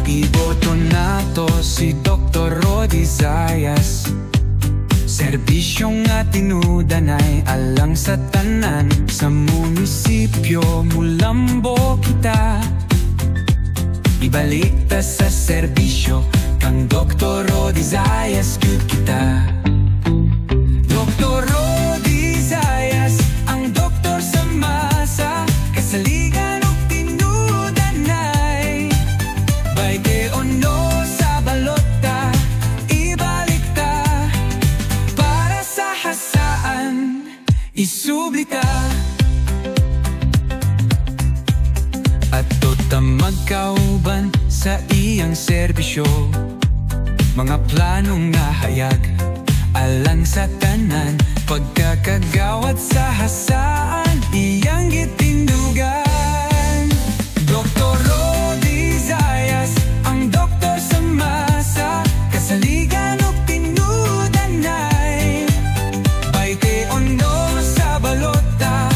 Iboto nato si Dr. Rodi Zayas. Serbisyong nga tinudanay alang sa tanan. Sa munisipyo Mulambo kita ibalik ta sa serbisyo kang Dr. Rodi Zayas gyud kita. Dr. Rodi Zayas ang doktor sa masa, kasaligan ug tinudanay. Bayde o no sa balota, ibalik ta para sa hasaan, isubli ta. Ato ta magkauban sa iyang serbisyo, mga planong nga hayag alang sa tanan. Pagkakagawad sa hasaan, iyang gitindugan. Dr. Rodi Zayas ang doktor sa masa, kasaligan ug tinudanay. Bayte o no sa balota,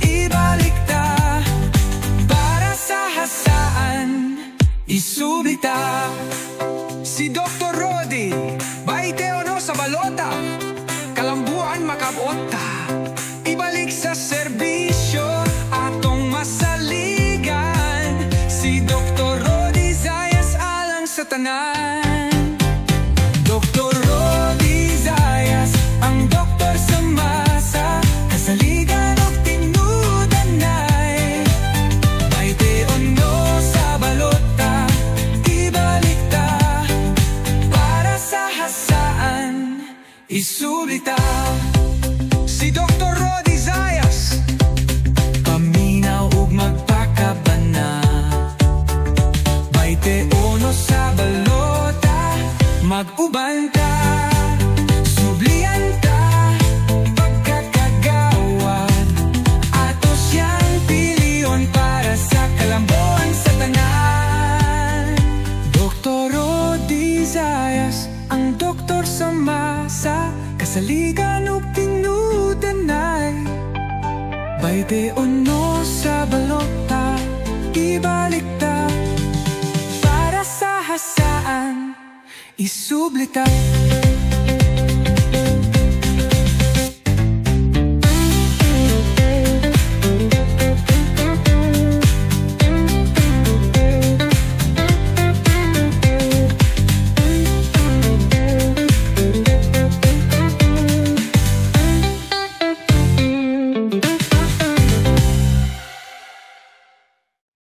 ibalik ta para sa hasaan, isubli ta. Si Dr. Rodi, bayte o no sa balota, kalambuan makabota, ibalik sa serbisyo atong masaligan. Si Dr. Rodi Zayas alang sa tanan. Dr. Rodi Zayas ang doktor sa masa, kasaligan ug tinudanay. Bayte o no sa balota, ibalik ta para sa hasaan, isubli ta. Si Dr. Rodi Zayas paminaw ug magpakabana. Bayte o no sa balota, mag-uban ta, sublian ta. Pagkakagawad ato siyang piliyon para sa kalambuan sa tanan. Dr. Rodi Zayas ang doktor sa masa, kasaligan ug tinudanay. Bayde o no sa balota, ibalik ta para sa hasaan, isubli ta.